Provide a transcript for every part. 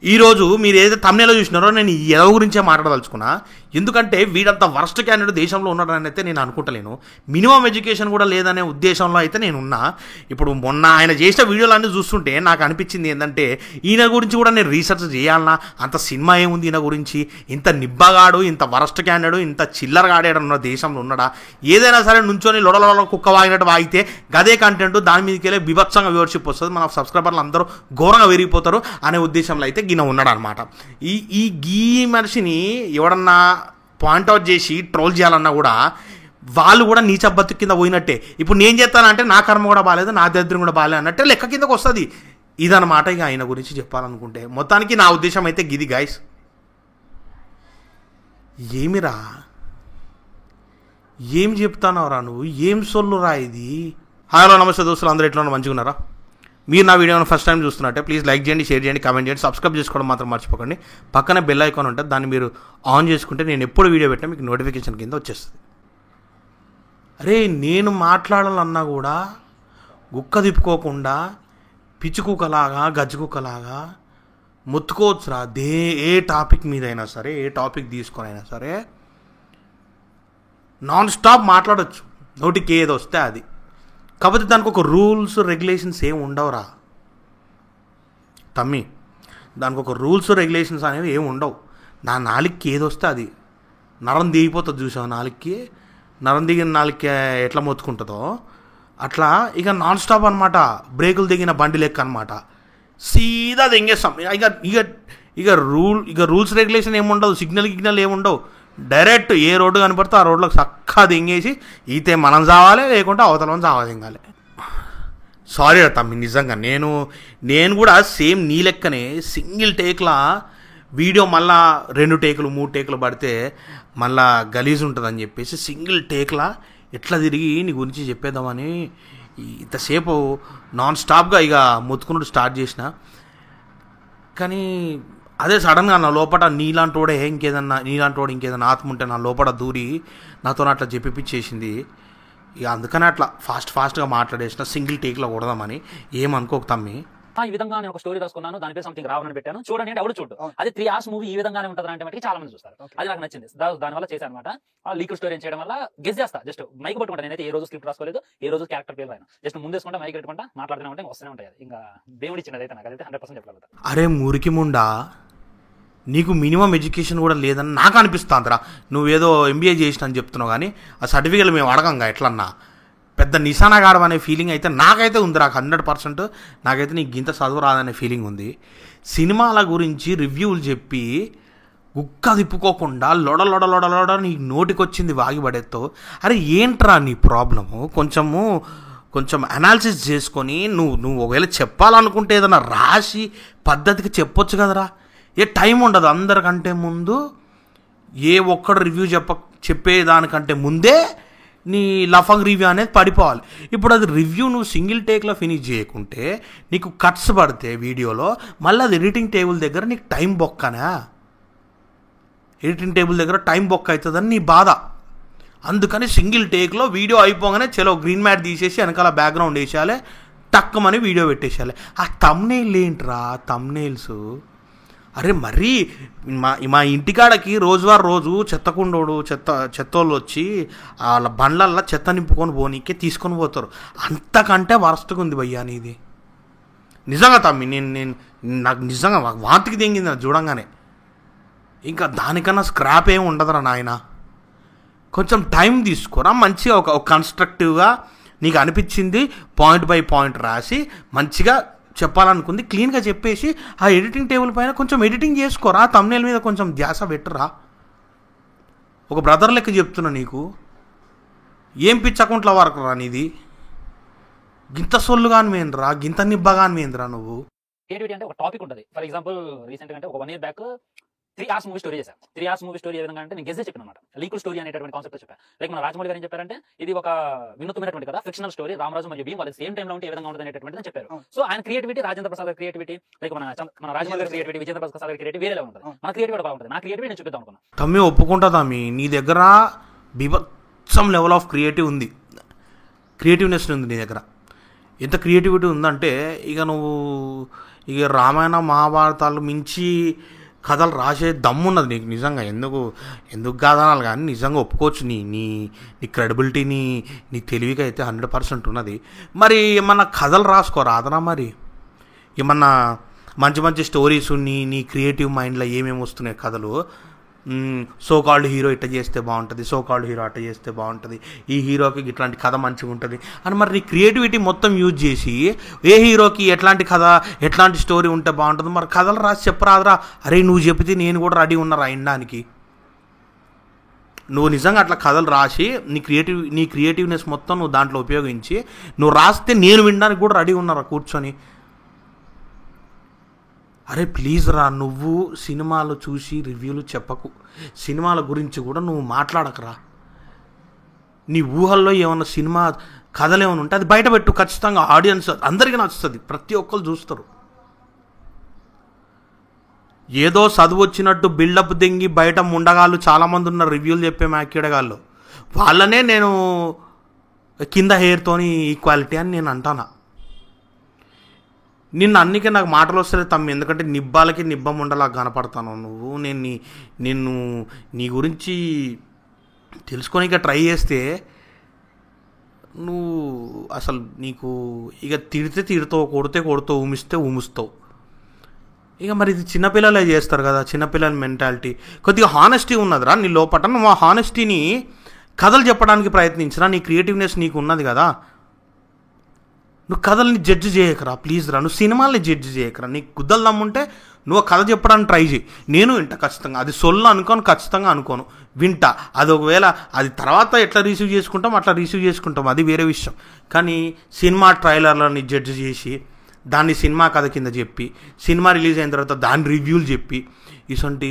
ఈరోజు మీరు ఏదైతే తమిళలో చూసినారో నేను ఎవరి గురించే మాట్లాడదలుచుకున్నా. ఎందుకంటే వీడంత వర్స్ట్ క్యాండిడేట్ దేశంలో ఉన్నాడని అయితే నేను అనుకుంటలేను. మినిమం ఎడ్యుకేషన్ కూడా లేదనే ఉద్దేశంలో అయితే నేను ఉన్నా. ఇప్పుడు మొన్న ఆయన చేసిన వీడియోలన్నీ చూస్తుంటే నాకు అనిపించింది ఏంటంటే ఈయన గురించి కూడా నేను రీసెర్చ్ చేయాలన్నా, అంత సినిమా ఏముంది ఈయన గురించి, ఇంత నిబ్బగాడు, ఇంత వర్స్ట్ క్యాండిడేట్, ఇంత చిల్లరగా ఆడాడు దేశంలో ఉన్నాడా, ఏదైనా సరే నుంచొని లొడల కుక్క వాగినట్టు వాగితే గదే కంటెంట్ దాని మీదకి వెళ్ళి బీభత్సంగా వ్యూవర్షిప్ వస్తుంది, మన సబ్స్క్రైబర్లు అందరూ ఘోరంగా విరిగిపోతారు అనే ఉద్దేశంలో అయితే ఈయన ఉన్నాడు అనమాట. ఈ మనిషిని ఎవడన్నా పాయింట్అవుట్ చేసి ట్రోల్ చేయాలన్నా కూడా వాళ్ళు కూడా నీచ బతుకు కింద పోయినట్టే. ఇప్పుడు నేను చేస్తానంటే నా కర్మ కూడా బాగాలేదు, నా దరిద్రం కూడా బాగాలేదు అన్నట్టే లెక్క కిందకు వస్తుంది. ఇదన్నమాట ఇక ఆయన గురించి చెప్పాలనుకుంటే. మొత్తానికి నా ఉద్దేశం అయితే గిది గైస్. ఏమిరా, ఏం చెప్తానవరా నువ్వు, ఏం సొల్లురా ఇది? హలో నమస్తే దోస్తులు, అందరూ ఎట్లా మంచిగా ఉన్నారా? మీరు నా వీడియోని ఫస్ట్ టైం చూస్తున్నట్టే ప్లీజ్ లైక్ చేయండి, షేర్ చేయండి, కామెంట్ చేయండి, సబ్స్క్రైబ్ చేసుకోవడం మాత్రం మర్చిపోకండి. పక్కన బెల్ ఐకాన్ ఉంటుంది, దాన్ని మీరు ఆన్ చేసుకుంటే నేను ఎప్పుడు వీడియో పెట్టినా మీకు నోటిఫికేషన్ కింద వచ్చేస్తుంది. అరే నేను మాట్లాడాలన్నా కూడా గుక్క తిప్పుకోకుండా పిచ్చుకుక్కలాగా గజ్జుకుక్కలాగా ముత్తుకోవచ్చురా. ఏ టాపిక్ మీదైనా సరే, ఏ టాపిక్ తీసుకొని అయినా సరే నాన్ స్టాప్ మాట్లాడచ్చు, నోటికి ఏది వస్తే అది. కాకపోతే దానికి ఒక రూల్స్ రెగ్యులేషన్స్ ఏమి ఉండవురా తమ్మి, దానికి ఒక రూల్స్ రెగ్యులేషన్స్ అనేవి ఏమి ఉండవు. నా నాలుగుకి ఏది వస్తే అది. నరం దిగిపోతుంది చూసావు, నాలుగుకి నరం దిగిన నాలుగుకి ఎట్లా మొత్తుకుంటుందో అట్లా ఇక నాన్ స్టాప్ అనమాట. బ్రేకులు దిగిన బండి లెక్క అనమాట, సీదా దింగేస్తాం. ఇక రూల్స్ రెగ్యులేషన్ ఏముండదు, సిగ్నల్ ఏముండవు. డైరెక్ట్ ఏ రోడ్డు కనపడితే ఆ రోడ్లోకి చక్కగా దింగేసి ఈతే మనం చావాలి, లేకుంటే అవతలం చావా దింగాలి. సారీ తమ్మి, నిజంగా నేను కూడా సేమ్ నీ లెక్కనే సింగిల్ టేక్లా వీడియో మళ్ళా 2 టేకులు 3 టేకులు పడితే మళ్ళా గలీజ్ ఉంటుందని చెప్పేసి సింగిల్ టేక్లా ఎట్లా తిరిగి నీ గురించి చెప్పేద్దామని ఇంతసేపు నాన్ స్టాప్గా ఇక మొత్తుకున్నట్టు స్టార్ట్ చేసిన. కానీ అదే సడన్గా నా లోపల నీలాంటోడే ఇంకేదన్నా ఆత్మ ఉంటే నా లోపల దూరి నాతో అట్లా చెప్పిపించేసింది. ఇక అందుకనే అట్లా ఫాస్ట్గా మాట్లాడేసిన, సింగిల్ టేక్లో కొడదామని. ఏమనుకోక తమ్మి. ఈ విధంగా నేను ఒక స్టోరీ రాసుకున్నాను, దానిపై సంథింగ్ రావాలని పెట్టాను, చూడండి అంటే ఎవరు చూడు. అది 3 hours మూవీ ఈ విధంగానే ఉంటుంది అంటే మటుకు చాలా మంది చూస్తారు. అది నాకు నచ్చింది, దానివల్ల చేశాను అనమాట. లీక్ స్టోరీ చేయడం వల్ల గెస్ చేస్తా, జస్ట్ మైక్ పట్టుకుంటా. నేనైతే ఏ రోజు స్క్రిప్ట్ రాసుకోలేదు, ఏ రోజు క్యారెక్టర్ పేరు రాయను, జస్ట్ ముందేసుకుంటా మైక్ పెట్టుకుంటా మాట్లాడుతూనే ఉంటే వస్తూనే ఉంటాయి. ఇంకా దేవుడి ఇచ్చినది అయితే నాకు అదైతే 100% చెప్పగలుగుతా. అరే మురికి ముండా, నీకు మినిమం ఎడ్యుకేషన్ కూడా లేదని నాకు అనిపిస్తుందిరా. నువ్వేదో ఎంబీఏ చేసిన అని చెప్తున్నావు కానీ ఆ సర్టిఫికేట్లు మేము అడగంగా ఎట్లన్నా పెద్ద నిశానా గాడం అనే ఫీలింగ్ అయితే నాకైతే ఉంది. నాకు 100% నాకైతే నీకు గింత చదువు రాదనే ఫీలింగ్ ఉంది. సినిమాల గురించి రివ్యూలు చెప్పి గుక్క తిప్పుకోకుండా లొడ నీ నోటికి వచ్చింది వాగిపడేతో. అరే ఏంట్రా నీ ప్రాబ్లము? కొంచెం అనాలిసిస్ చేసుకొని నువ్వు ఒకవేళ చెప్పాలనుకుంటే ఏదైనా రాసి పద్ధతికి చెప్పొచ్చు కదరా. టైం ఉండదు. అందరికంటే ముందు ఏ ఒక్కడు రివ్యూ చెప్పేదానికంటే ముందే నీ లఫంగ్ రివ్యూ అనేది పడిపోవాలి. ఇప్పుడు అది రివ్యూ నువ్వు సింగిల్ టేక్లో ఫినిష్ చేయకుంటే నీకు కట్స్ పడితే వీడియోలో మళ్ళీ అది ఎడిటింగ్ టేబుల్ దగ్గర నీకు టైం బొక్కనా, ఎడిటింగ్ టేబుల్ దగ్గర టైం బొక్క అవుతుందని నీ బాధ. అందుకని సింగిల్ టేక్లో వీడియో అయిపోగానే చలో గ్రీన్ మ్యాట్ తీసేసి వెనకాల బ్యాక్గ్రౌండ్ వేసేయాలి, టక్కుమని వీడియో పెట్టేసేయాలి. ఆ తమ్నెయిల్ ఏంట్రా తమ్నెయిల్స్? అరే మరీ మా ఇంటికాడకి రోజు చెత్తకుండోడు చెత్తోళ్ళు వచ్చి వాళ్ళ బండ్లల్లో చెత్త నింపుకొని పోనీకే తీసుకొని పోతారు. అంతకంటే వరస్ట్గా ఉంది భయ్యా నీది. నిజంగా తమ్మి, నాకు నిజంగా వాంతికి తెంగింది నాకు చూడంగానే. ఇంకా దానికన్నా స్క్రాప్ ఏమి ఉండదురా నాయన. కొంచెం టైం తీసుకోరా, మంచిగా ఒక కన్స్ట్రక్టివ్గా నీకు అనిపించింది పాయింట్ బై పాయింట్ రాసి మంచిగా చెప్పాలనుకుంది క్లీన్గా చెప్పేసి ఆ ఎడిటింగ్ టేబుల్ పైన కొంచెం ఎడిటింగ్ చేసుకోరా, తమ్నెయిల్ మీద కొంచెం ధ్యాస పెట్టరా. ఒక బ్రదర్ లెక్క చెప్తున్నా నీకు. ఏం పిచ్ అకౌంట్ల వరకు రా నీది? గింత సొల్లుగాని మేంద్రా, గింత నిబ్బగాని మేంద్రా నువ్వు. క్రియేటివిటీ అంటే ఒక టాపిక్ ఉంటుంది. ఫర్ ఎగ్జాంపుల్ రీసెంట్గా అంటే ఒక 1 year back 3 hours movie story చేశాను. 3 hours మూవీ స్టోరీ ఏ విధంగా అంటే నేను గెస్ చెప్పాను అనమాట. లీకుల్ స్టోరీ అనేటువంటి కాన్సెప్ట్ చెప్పాను. లైక్ మన రాజమౌళి గారు ఏం చెప్పారంటే ఇది ఒక వినూత్నమైనటువంటి కదా ఫిక్షనల్ స్టోరీ, రామరాజు మరియు భీమ్ వాళ్ళ సేమ్ టైంలో ఉంటే ఏ విధంగా ఉంటుంది అనేటువంటిది చెప్పారు. సో ఆయన క్రియేటివిటీ, రాజేంద్ర ప్రసాద్ గారి క్రియేటివిటీ, లైక్ మన రాజమౌళి గారి క్రియేటివిటీ, విజేంద్ర ప్రసాద్ గారి క్రియేటివిటీ వేరేలా ఉంటుంది. మన క్రియేటివిటీ ఒకలా ఉంటుంది. నా క్రియేటివిటీ నేను చూపిద్దాం అనుకున్నాను. తమ్మి ఒప్పుకుంటా తమ్మి, నీ దగ్గర బీభత్సం లెవెల్ ఆఫ్ క్రియేటివ్నెస్ ఉంది నీ దగ్గర. ఎంత క్రియేటివిటీ ఉందంటే ఇక నువ్వు ఇక రామాయణ మహాభారతాలు మించి కథలు రాసే దమ్మున్నది నీకు నిజంగా. ఎందుకు కాదనాలి కానీ నిజంగా ఒప్పుకోవచ్చు. నీ నీ నీ క్రెడిబిలిటీని నీ తెలివికి అయితే 100% ఉన్నది. మరి ఏమన్నా కథలు రాదనా? మరి ఏమన్నా మంచి మంచి స్టోరీస్ నీ క్రియేటివ్ మైండ్లో ఏమేమి వస్తున్నాయి కథలు? సో కాల్డ్ హీరో ఇట్లా చేస్తే బాగుంటుంది, సో కాల్డ్ హీరో అట్లా చేస్తే బాగుంటుంది, ఈ హీరోకి ఇట్లాంటి కథ మంచిగా ఉంటుంది అని మరి నీ క్రియేటివిటీ మొత్తం యూజ్ చేసి ఏ హీరోకి ఎట్లాంటి కథ ఎట్లాంటి స్టోరీ ఉంటే బాగుంటుంది మరి కథలు రాసి చెప్పరాదురా. అరే నువ్వు చెప్తే నేను కూడా రెడీ ఉన్నా రాయడానికి. నువ్వు నిజంగా అట్లా కథలు రాసి నీ క్రియేటివ్నెస్ మొత్తం నువ్వు దాంట్లో ఉపయోగించి నువ్వు రాస్తే నేను వినడానికి కూడా రెడీ ఉన్నారా కూర్చొని. అరే ప్లీజ్ రా, నువ్వు సినిమాలు చూసి రివ్యూలు చెప్పకు, సినిమాల గురించి కూడా నువ్వు మాట్లాడకరా. నీ ఊహల్లో ఏమన్నా సినిమా కథలు ఏమైనా ఉంటే అది బయట పెట్టు. ఖచ్చితంగా ఆడియన్స్ అందరికీ నచ్చుతుంది, ప్రతి ఒక్కరు చూస్తారు. ఏదో చదువు వచ్చినట్టు బిల్డప్ దెంగి బయట ముండగాళ్ళు చాలామంది ఉన్నారు రివ్యూలు చెప్పే మాకేడగాళ్ళు. వాళ్ళనే నేను కింద హెయిర్తోని ఈక్వాలిటీ అని నేను అంటానా. అన్నికే నాకు మాటలు వస్తలే తమ్మి, ఎందుకంటే నిబ్బాలకి నిబ్బం ఉండలా కనపడతాను. నేను నీ గురించి తెలుసుకోనిక ట్రై చేస్తే నువ్వు అసలు నీకు ఇక తిడితే తిడతావు, కొడితే కొడతావు, ఉమిస్తావు. ఇక మరి ఇది చిన్నపిల్లలే చేస్తారు కదా, చిన్నపిల్లల మెంటాలిటీ. కొద్దిగా హానెస్టీ ఉన్నదిరా నీ లోపట. నువ్వు ఆ హానెస్టీని కథలు చెప్పడానికి ప్రయత్నించినా, నీ క్రియేటివ్నెస్ నీకు ఉన్నది కదా. నువ్వు కథల్ని జడ్జి చేయకరా ప్లీజ్ రా. నువ్వు సినిమాల్ని జడ్జి చేయకరా. నీకు గుద్దలు దమ్ముంటే నువ్వు కథ చెప్పడానికి ట్రై చేయి. నేను వింటా ఖచ్చితంగా. అది సొల్లు అనుకోను, ఖచ్చితంగా అనుకోను, వింటా. అది ఒకవేళ అది తర్వాత ఎట్లా రిసీవ్ చేసుకుంటాం అట్లా రిసీవ్ చేసుకుంటాం, అది వేరే విషయం. కానీ సినిమా ట్రైలర్లని జడ్జి చేసి దాన్ని సినిమా కథ కింద చెప్పి సినిమా రిలీజ్ అయిన తర్వాత దాని రివ్యూలు చెప్పి ఇటువంటి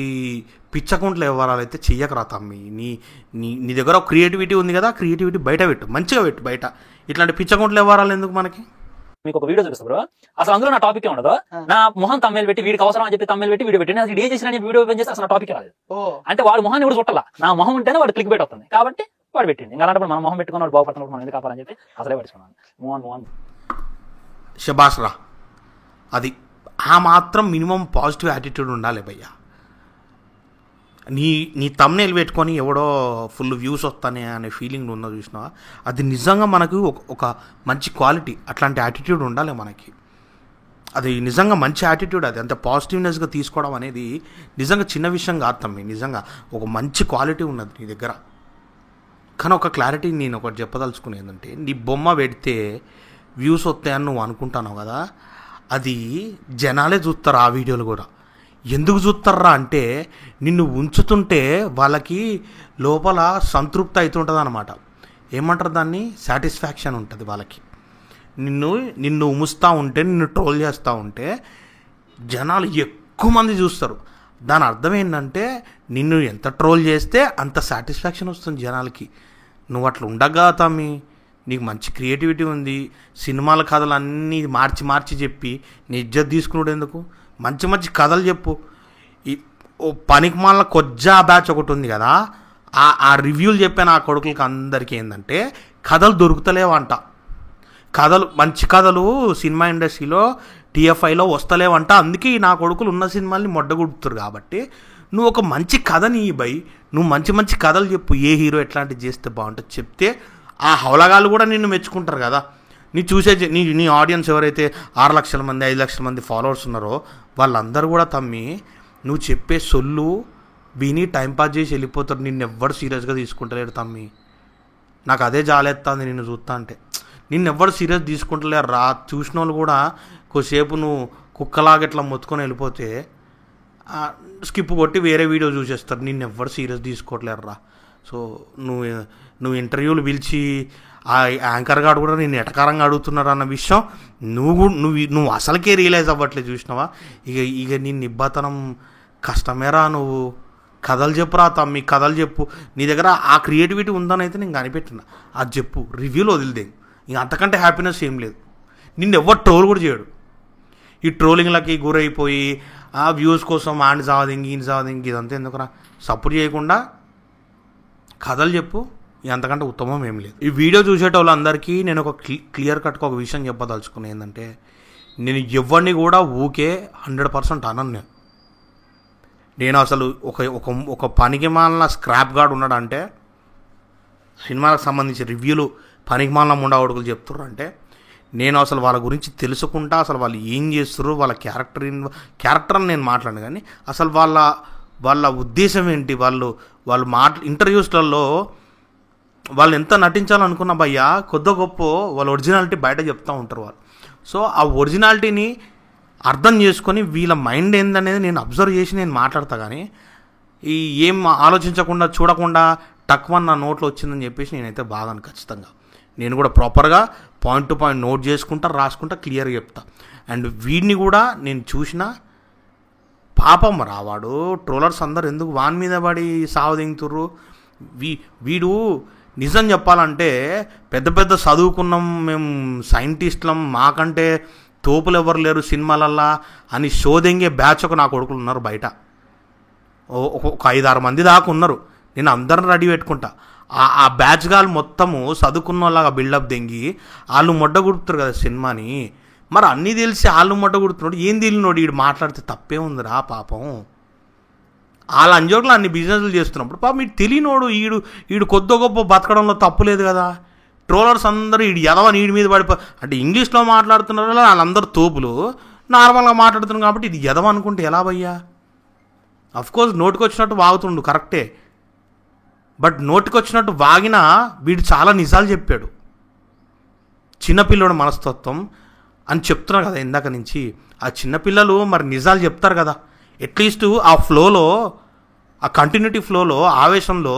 పిచ్చకుంట్ల వ్యవహారాలు అయితే చెయ్యకరా తమ్మి. నీ దగ్గర ఒక క్రియేటివిటీ ఉంది కదా, క్రియేటివిటీ బయట పెట్టు, మంచిగా పెట్టు బయట. ఇట్లాంటి పిచ్చకుంట్ల వ్యవహారాలు ఎందుకు మనకి? మీకు ఒక వీడియో చూపిస్తా బ్రో, అసలు అందులో నా టాపిక్ ఉండదు. నా మొహం తమ్మేలు పెట్టి వీడికి అవసరం అని చెప్పి తమ్మేలు పెట్టి వీడియో పెట్టి అది ఏ చేసిన వీడియో ఓపెన్ చేస్తే అసలు టాపిక్ రాదు. అంటే వాడు మొహాన్ని కూడా చుట్టాల, నా మొహం ఉంటేనే వాడు క్లిక్ బెట్ అవుతుంది కాబట్టి వాడు పెట్టింది. ఇంకా అలాంటి మన మొహం పెట్టుకుని వాడు బాగుపడుతున్నాడు, మనం ఎందుకు కాపాలని చెప్పి అసలే పడుచుకున్నాను. మోహన్ శబాష్ రా. అది ఆ మాత్రం మినిమం పాజిటివ్ యాటిట్యూడ్ ఉండాలి భయ్యా. నీ తమ్నేల్ పెట్టుకొని ఎవడో ఫుల్ వ్యూస్ వస్తానే అనే ఫీలింగ్ ఉన్న చూసినావా, అది నిజంగా మనకు ఒక మంచి క్వాలిటీ. అట్లాంటి యాటిట్యూడ్ ఉండాలి మనకి. అది నిజంగా మంచి యాటిట్యూడ్. అది అంత పాజిటివ్నెస్గా తీసుకోవడం అనేది నిజంగా చిన్న విషయం కాదు తమ్మి. నిజంగా ఒక మంచి క్వాలిటీ ఉన్నది నీ దగ్గర. కానీ ఒక క్లారిటీ నేను ఒకటి చెప్పదలుచుకునేది ఏంటంటే, నీ బొమ్మ పెడితే వ్యూస్ వస్తాయని నువ్వు అనుకుంటున్నావు కదా, అది జనాలే చూస్తారు ఆ వీడియోలు కూడా. ఎందుకు చూస్తారా అంటే నిన్ను ఉంచుతుంటే వాళ్ళకి లోపల సంతృప్తి అవుతుంటుంది అనమాట. ఏమంటారు దాన్ని, సాటిస్ఫాక్షన్ ఉంటుంది వాళ్ళకి. నిన్ను ఉముస్తూ ఉంటే, నిన్ను ట్రోల్ చేస్తూ ఉంటే జనాలు ఎక్కువ మంది చూస్తారు. దాని అర్థం ఏంటంటే నిన్ను ఎంత ట్రోల్ చేస్తే అంత సాటిస్ఫాక్షన్ వస్తుంది జనాలకి. నువ్వు అట్లా ఉండగా తమ్మి, నీకు మంచి క్రియేటివిటీ ఉంది. సినిమాల కథలు అన్నీ మార్చి చెప్పి నీ ఇజ్జత్ తీసుకున్నాడు ఎందుకు? మంచి మంచి కథలు చెప్పు. ఓ పనికి మాల కొజ్జా బ్యాచ్ ఒకటి ఉంది కదా, ఆ రివ్యూలు చెప్పే నా కొడుకులకి అందరికీ ఏంటంటే కథలు దొరుకుతలేవంట. మంచి కథలు సినిమా ఇండస్ట్రీలో టీఎఫ్ఐలో వస్తలేవంట. అందుకే నా కొడుకులు ఉన్న సినిమాల్ని మొడ్డగుడుతున్నారు. కాబట్టి నువ్వు ఒక మంచి కథని నువ్వు మంచి కథలు చెప్పు. ఏ హీరో ఎట్లాంటివి చేస్తే బాగుంటుంది చెప్తే ఆ హౌలగాళ్ళు కూడా నిన్ను మెచ్చుకుంటారు కదా. నీ ఆడియన్స్ ఎవరైతే 6 లక్షల మంది 5 లక్షల మంది ఫాలోవర్స్ ఉన్నారో వాళ్ళందరూ కూడా తమ్మి నువ్వు చెప్పే సొల్లు విని టైంపాస్ చేసి వెళ్ళిపోతారు. నిన్ను ఎవ్వరు సీరియస్గా తీసుకుంటలేరు తమ్మి. నాకు అదే జాలేస్తుంది నిన్ను చూస్తా అంటే. నిన్నెవ్వరు సీరియస్ తీసుకుంటలేరు రా. చూసిన వాళ్ళు కూడా కొద్దిసేపు నువ్వు కుక్కలాగా ఇట్లా మొత్తుకొని వెళ్ళిపోతే స్కిప్ కొట్టి వేరే వీడియో చూసేస్తారు. నిన్నెవ్వరు సీరియస్ తీసుకోవట్లేరు రా. సో నువ్వు ఇంటర్వ్యూలు పిలిచి ఆ యాంకర్ గారు కూడా నేను ఎటకారంగా అడుగుతున్నారు అన్న విషయం నువ్వు అసలుకే రియలైజ్ అవ్వట్లేదు. చూసినావా? ఇక నిన్ను ఇబ్బంతనం కష్టమేరా. నువ్వు కథలు చెప్పురా తమ్మి, కథలు చెప్పు. నీ దగ్గర ఆ క్రియేటివిటీ ఉందని అయితే నేను కనిపెట్టిన, అది చెప్పు. రివ్యూలు వదిలిదే. ఇంక అంతకంటే హ్యాపీనెస్ ఏం లేదు. నిన్ను ఎవరు ట్రోల్ కూడా చేయడు. ఈ ట్రోలింగ్లకి గురైపోయి ఆ వ్యూస్ కోసం ఆండి సావదింగి ఇదంతా ఎందుకురా. సపోర్ట్ చేయకుండా కథలు చెప్పు. అంతకంటే ఉత్తమం ఏం లేదు. ఈ వీడియో చూసేటోళ్ళందరికీ నేను ఒక క్లియర్ కట్గా ఒక విషయం చెప్పదలుచుకున్నాను. ఏంటంటే నేను ఎవరిని కూడా ఊకే 100% అనను. నేను అసలు ఒక పనికి మాలిన స్క్రాప్ గార్డ్ ఉన్నాడంటే, సినిమాలకు సంబంధించి రివ్యూలు పనికి మాలిన ముండగొడుకులు చెప్తుర్రంటే, నేను అసలు వాళ్ళ గురించి తెలుసుకుంటా, అసలు వాళ్ళు ఏం చేస్తుర్రు, వాళ్ళ క్యారెక్టర్ అని నేను మాట్లాడను. కానీ అసలు వాళ్ళ ఉద్దేశం ఏంటి, వాళ్ళు ఇంటర్వ్యూస్లలో వాళ్ళు ఎంత నటించాలనుకున్న భయ్యా కొద్ది గొప్ప వాళ్ళ ఒరిజినాలిటీ బయట చెప్తూ ఉంటారు వాళ్ళు. సో ఆ ఒరిజినాలిటీని అర్థం చేసుకొని వీళ్ళ మైండ్ ఏందనేది నేను అబ్జర్వ్ చేసి నేను మాట్లాడతా. కానీ ఏం ఆలోచించకుండా చూడకుండా టక్వన్ నా నోట్లో వచ్చిందని చెప్పేసి నేనైతే బాగాను. ఖచ్చితంగా నేను కూడా ప్రాపర్గా పాయింట్ టు పాయింట్ నోట్ చేసుకుంటా, రాసుకుంటా, క్లియర్గా చెప్తా. అండ్ వీడిని కూడా నేను చూసిన పాపం రావాడు. ట్రోలర్స్ అందరు ఎందుకు వాని మీద పడి సావదింగుతుర్రు. వీడు నిజం చెప్పాలంటే పెద్ద పెద్ద చదువుకున్నాం మేము, సైంటిస్టులం, మాకంటే తోపులు ఎవరు లేరు సినిమాలల్లా అని షోదెంగే బ్యాచ్ ఒక నా కొడుకులు ఉన్నారు బయట. ఒక 5-6 మంది దాకా ఉన్నారు. నేను అందరిని రెడీ పెట్టుకుంటా. ఆ బ్యాచ్ గాళ్ళు మొత్తము చదువుకున్న వాళ్ళగా బిల్డప్ దెంగి వాళ్ళు మొడ్డ గుడుపుతారు కదా సినిమాని. మరి అన్నీ తెలిసి వాళ్ళు మొడ్డ గుడుతున్నాడు. ఏం తెలియనోడు వీడు మాట్లాడితే తప్పే ఉందిరా పాపం. వాళ్ళ అంజోకులు అన్ని బిజినెస్లు చేస్తున్నప్పుడు పాపం వీడు తెలియనోడు వీడు కొద్ది గొప్ప బతకడంలో తప్పు లేదు కదా. ట్రోలర్స్ అందరూ వీడు ఎదవని వీడి మీద అంటే ఇంగ్లీష్లో మాట్లాడుతున్నారు వాళ్ళందరూ తోపులు, నార్మల్గా మాట్లాడుతున్నారు కాబట్టి ఇది ఎదవ అనుకుంటే ఎలా భయ్యా? అఫ్కోర్స్ నోటికి వచ్చినట్టు వాగుతుండు కరెక్టే, బట్ నోటికి వచ్చినట్టు వాగినా వీడు చాలా నిజాలు చెప్పాడు. చిన్నపిల్లడు మనస్తత్వం అని చెప్తున్నారు కదా ఇందాక నుంచి. ఆ చిన్నపిల్లలు మరి నిజాలు చెప్తారు కదా, అట్లీస్ట్ ఆ ఫ్లోలో, ఆ కంటిన్యూటీ ఫ్లోలో, ఆవేశంలో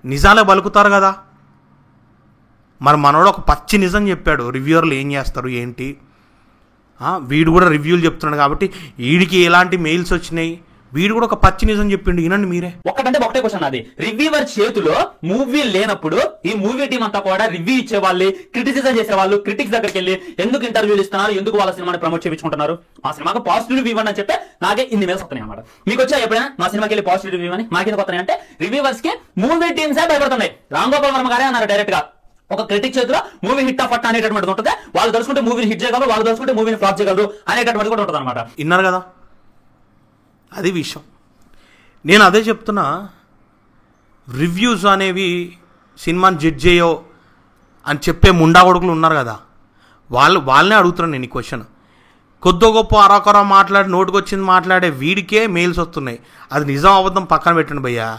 నిజాలే పలుకుతారు కదా. మరి మనోడు ఒక పచ్చి నిజం చెప్పాడు. రివ్యూవర్లు ఏం చేస్తారు ఏంటి, వీడు కూడా రివ్యూలు చెప్తున్నాడు కాబట్టి వీడికి ఎలాంటి మెయిల్స్ వచ్చినాయి, వీడు కూడా ఒక పచ్చి నిజం చెప్పిండు. వినండి మీరే. ఒకటే క్వశ్చన్ అది, రివ్యూవర్ చేతిలో మూవీ లేనప్పుడు ఈ మూవీ టీం అంతా కూడా రివ్యూ ఇచ్చేవాళ్ళు, క్రిటిసిజం చేసేవాళ్ళు, క్రిటిక్స్ దగ్గరికి వెళ్ళి ఎందుకు ఇంటర్వ్యూలు ఇస్తున్నారు, ఎందుకు వాళ్ళ సినిమాని ప్రమోట్ చేయించుకుంటున్నారు, మా సినిమాకి పాజిటివ్ రివ్యూ ఇవ్వండి అని చెప్పి నాకే ఇన్ని మెయిల్స్ వస్తున్నాయి అన్నమాట. మీకు వచ్చా ఎప్పుడైనా మా సినిమాకి వెళ్ళి పాజిటివ్ రివ్యూ అని? మాకేందుకు వస్తున్నాయి అంటే రివ్యూవర్స్ కి మూవీ టీమ్సే భయపడుతున్నాయి. రామ్ గోపాల్ వర్మ గారే అన్నారు డైరెక్ట్ గా, ఒక క్రిటిక్ చేతిలో మూవీ హిట్ ఆఫ్ అట్ అనేటటువంటి ఉంటుంది. వాళ్ళు తెలుసుకుంటే మూవీని హిట్ చేయగలరు, వాళ్ళు తెలుసుకుంటే మూవీని ఫ్లాప్ చేయగలరు అనేటటువంటి కూడా ఉంటుంది అనమాట. విన్నారు కదా, అది విషయం. నేను అదే చెప్తున్నా, రివ్యూస్ అనేవి సినిమాని జడ్జ్ చేయో అని చెప్పే ముండా కొడుకులు ఉన్నారు కదా, వాళ్ళనే అడుగుతున్నాను నేను ఈ క్వశ్చన్. కొద్దో గొప్ప అరకొర మాట్లాడి నోటుకు వచ్చింది మాట్లాడే వీడికే మెయిల్స్ వస్తున్నాయి. అది నిజం అబద్ధం పక్కన పెట్టండి భయ్యా,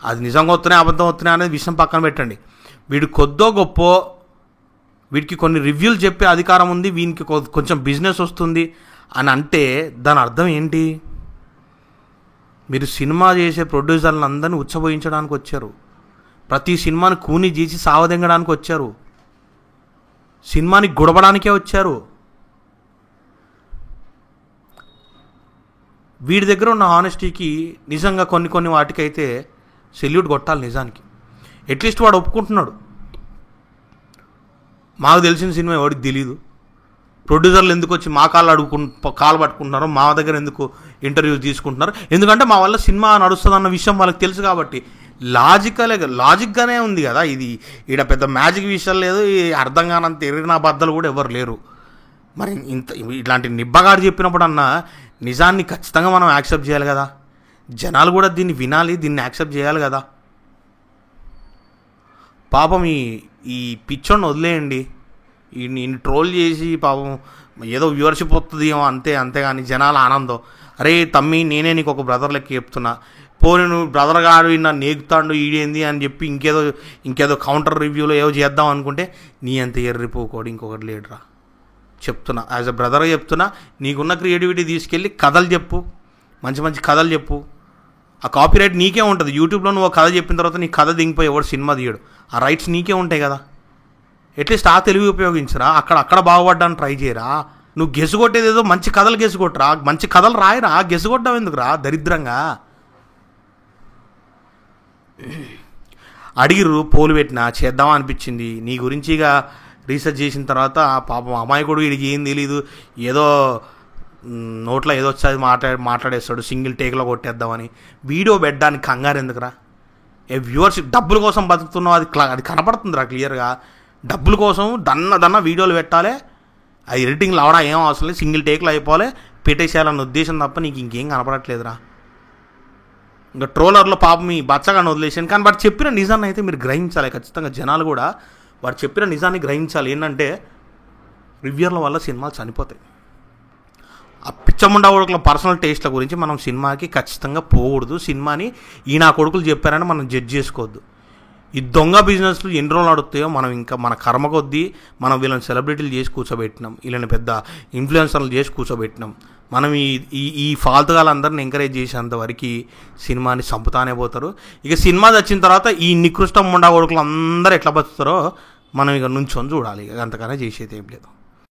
అది నిజంగా వస్తున్నాయి అబద్ధం వస్తున్నాయి అనేది విషయం పక్కన పెట్టండి. వీడు కొద్దో గొప్ప, వీడికి కొన్ని రివ్యూలు చెప్పే అధికారం ఉంది, వీనికి కొంచెం బిజినెస్ వస్తుంది అని అంటే దాని అర్థం ఏంటి? మీరు సినిమా చేసే ప్రొడ్యూసర్లను అందరినీ ఉచ్చబోయించడానికి వచ్చారు, ప్రతి సినిమాని కూని చేసి సావదెంగడానికి వచ్చారు, సినిమాని గొడవడానికే వచ్చారు. వీడి దగ్గర ఉన్న హానెస్టీకి నిజంగా కొన్ని వాటికైతే సెల్యూట్ కొట్టాలి నిజానికి. అట్లీస్ట్ వాడు ఒప్పుకుంటున్నాడు, మాకు తెలిసిన సినిమా ఎవరికి తెలీదు, ప్రొడ్యూసర్లు ఎందుకు వచ్చి మా కాళ్ళు పట్టుకుంటున్నారు, మా దగ్గర ఎందుకు ఇంటర్వ్యూస్ తీసుకుంటున్నారు, ఎందుకంటే మా వల్ల సినిమా నడుస్తుంది అన్న విషయం వాళ్ళకి తెలుసు కాబట్టి. లాజిక్గానే ఉంది కదా ఇది. ఈడ పెద్ద మ్యాజిక్ విషయం లేదు, అర్థం కానంత ఎరిగిన బద్దలు కూడా ఎవరు లేరు. మరి ఇట్లాంటి నిబ్బగాడు చెప్పినప్పుడు అన్న నిజాన్ని ఖచ్చితంగా మనం యాక్సెప్ట్ చేయాలి కదా, జనాలు కూడా దీన్ని వినాలి, దీన్ని యాక్సెప్ట్ చేయాలి కదా. పాపం ఈ పిచ్చోడిని వదిలేయండి, ఈయన ట్రోల్ చేసి పాపం ఏదో వ్యూవర్షిప్ వస్తుంది ఏమో అంతేగాని జనాల ఆనందం. అరే తమ్మి నేనే నీకు ఒక బ్రదర్ లెక్క చెప్తున్నా, పోనీ నువ్వు బ్రదర్ గాడు నన్ను నేగుతాడు ఈడేంది అని చెప్పి ఇంకేదో కౌంటర్ రివ్యూలో ఏవో చేద్దాం అనుకుంటే నీ అంత ఎర్రిపోకోడు ఇంకొకటి లేడురా. చెప్తున్నా, యాజ్ అ బ్రదర్గా చెప్తున్నా, నీకున్న క్రియేటివిటీ తీసుకెళ్ళి కథలు చెప్పు, మంచి కథలు చెప్పు. ఆ కాపీరైట్ నీకే ఉంటుంది. యూట్యూబ్లో నువ్వు కథ చెప్పిన తర్వాత నీ కథ దిగిపోయి ఎవడు సినిమా తీయడు, ఆ రైట్స్ నీకే ఉంటాయి కదా. అట్లీస్ట్ ఆ తెలివి ఉపయోగించరా, అక్కడ బాగుపడ్డానికి ట్రై చేయరా. నువ్వు గెసుగొట్టేది ఏదో మంచి కథలు గెసుగొట్టరా, మంచి కథలు రాయరా, గెసుగొట్టడం ఎందుకురా దరిద్రంగా. అడిగిర్రు, పోలు పెట్టినా చేద్దామా అనిపించింది. నీ గురించి ఇక రీసెర్చ్ చేసిన తర్వాత పాపం అమాయకుడు వీడికి ఏం తెలీదు, ఏదో నోట్లో ఏదో వచ్చి మాట్లాడేస్తాడు, సింగిల్ టేక్లో కొట్టేద్దామని. వీడియో పెట్టడానికి కంగారు ఎందుకురా? వ్యూవర్షిప్ డబ్బుల కోసం బతుకుతున్నావు, అది కనపడుతుందిరా క్లియర్గా. డబ్బుల కోసం దన్న వీడియోలు పెట్టాలి, ఆ ఎడిటింగ్లో అవడా ఏం అవసరం లేదు, సింగిల్ టేక్లో అయిపోవాలి, పెట్టేసేయాలన్న ఉద్దేశం తప్ప నీకు ఇంకేం కనపడట్లేదురా. ఇంకా ట్రోలర్లో పాపం మీ బచ్చగాన్ని వదిలేసాను. కానీ వాడు చెప్పిన నిజాన్ని అయితే మీరు గ్రహించాలి ఖచ్చితంగా. జనాలు కూడా వాడు చెప్పిన నిజాన్ని గ్రహించాలి. ఏంటంటే రివ్యూర్ల వల్ల సినిమాలు చనిపోతాయి. ఆ పిచ్చముండా కొడుకుల పర్సనల్ టేస్ట్ల గురించి మనం సినిమాకి ఖచ్చితంగా పోకూడదు. సినిమాని ఈ నా కొడుకులు చెప్పారని మనం జడ్జ్ చేసుకోవద్దు. ఈ దొంగ బిజినెస్లు ఎన్ని రోజులు నడుస్తాయో మనం ఇంకా మన కర్మ కొద్దీ మనం వీళ్ళని సెలబ్రిటీలు చేసి కూర్చోబెట్టినాం, వీళ్ళని పెద్ద ఇన్ఫ్లుయెన్సర్లు చేసి కూర్చోబెట్టినాం. మనం ఈ ఫాల్తుగాళ్ళందరిని ఎంకరేజ్ చేసేంత వరకు సినిమాని చంపుతానే పోతారు. ఇక సినిమా వచ్చిన తర్వాత ఈ నికృష్టం ముండా కొడుకులు అందరూ ఎట్లా బతుకుతారో మనం ఇక నుంచొని చూడాలి. ఇక అంతకన్నా చేసేది ఏం లేదు.